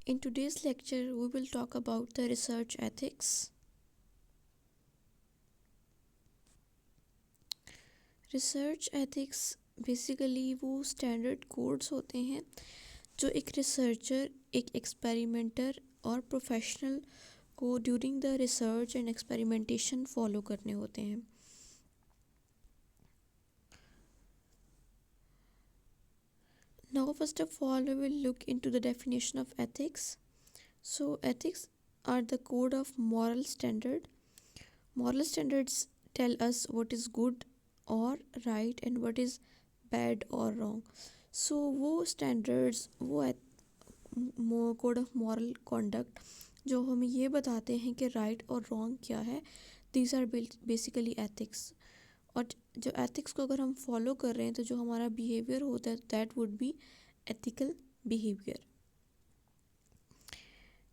In today's lecture, we will talk about the research ethics. Research ethics basically वो standard codes होते हैं जो एक रिसर्चर, एक एक्सपेरिमेंटर और प्रोफेशनल को during the research and experimentation follow करने होते हैं. Now, first of all, we will look into the definition of ethics. So, ethics are the code of moral standard. Moral standards tell us what is good or right and what is bad or wrong. So वो standards, वो code of moral conduct जो हमें ये बताते हैं कि right और wrong क्या है, दीज आर बेसिकली एथिक्स. और जो एथिक्स को अगर हम फॉलो कर रहे हैं तो जो हमारा बिहेवियर होता है that would be ethical behaviour.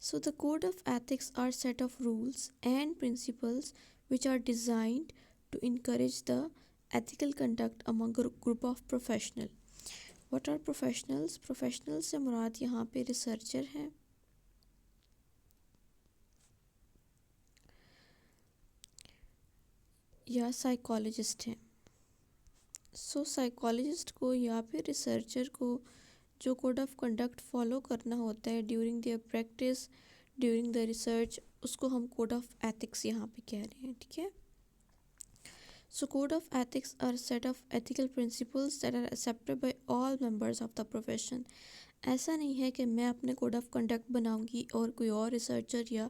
So the code of ethics are set of rules and principles which are designed to encourage the ethical conduct among a group of professionals. What are professionals? Professionals से मुराद यहाँ पे researcher हैं, या psychologist हैं. सो psychologist को या फिर researcher को जो कोड ऑफ कंडक्ट फॉलो करना होता है during their practice, during the research, उसको हम कोड ऑफ एथिक्स यहाँ पे कह रहे हैं. ठीक है. So code of ethics are a set of ethical principles that are accepted by all members of the profession. ऐसा नहीं है कि मैं अपने कोड ऑफ कंडक्ट बनाऊंगी और कोई और रिसर्चर या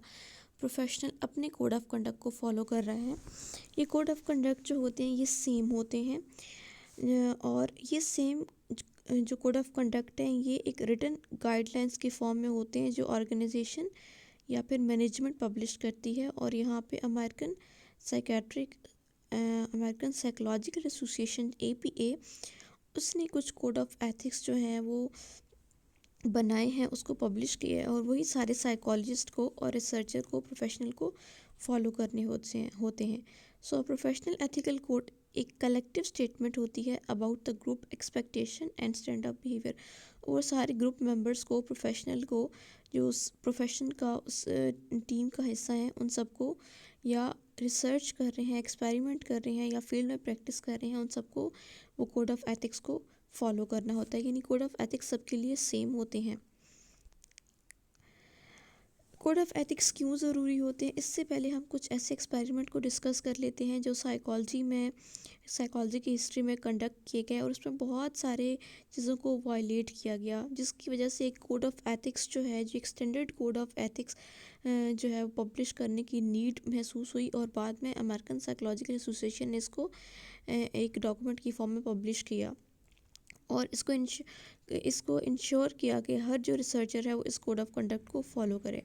प्रोफेशनल अपने कोड ऑफ कंडक्ट को फॉलो कर रहे हैं. ये कोड ऑफ कंडक्ट जो होते हैं ये सेम होते हैं, और ये सेम जो कोड ऑफ कंडक्ट हैं ये एक रिटन गाइडलाइंस के फॉर्म में होते हैं जो ऑर्गेनाइजेशन या फिर मैनेजमेंट पब्लिश करती है. और यहाँ पे अमेरिकन साइकोलॉजिकल एसोसिएशन APA उसने कुछ कोड ऑफ एथिक्स जो हैं वो बनाए हैं, उसको पब्लिश किया है, और वही सारे साइकोलॉजिस्ट को और रिसर्चर को, प्रोफेशनल को फॉलो करने होते हैं. सो प्रोफेशनल एथिकल कोड एक कलेक्टिव स्टेटमेंट होती है about the group expectation and stand of behaviour. और सारे ग्रुप मेंबर्स को, प्रोफेशनल को, जो उस प्रोफेशन का, उस टीम का हिस्सा हैं, उन सबको, या रिसर्च कर रहे हैं, एक्सपेरिमेंट कर रहे हैं या फील्ड में प्रैक्टिस कर रहे हैं, उन सबको वो कोड ऑफ एथिक्स को फॉलो करना होता है. यानी कोड ऑफ एथिक्स सबके लिए सेम होते हैं. कोड ऑफ एथिक्स क्यों ज़रूरी होते हैं, इससे पहले हम कुछ ऐसे एक्सपेरिमेंट को डिस्कस कर लेते हैं जो साइकोलॉजी की हिस्ट्री में कंडक्ट किए गए, और उसमें बहुत सारे चीज़ों को वायलेट किया गया, जिसकी वजह से एक कोड ऑफ एथिक्स जो है, जो एक स्टैंडर्ड कोड ऑफ एथिक्स जो है वो पब्लिश करने की नीड महसूस हुई. और बाद में अमेरिकन साइकोलॉजिकल एसोसिएशन ने इसको एक डॉक्यूमेंट की फॉर्म में पब्लिश किया, और इसको इंश्योर किया कि हर जो रिसर्चर है वो इस कोड ऑफ कंडक्ट को फॉलो करे.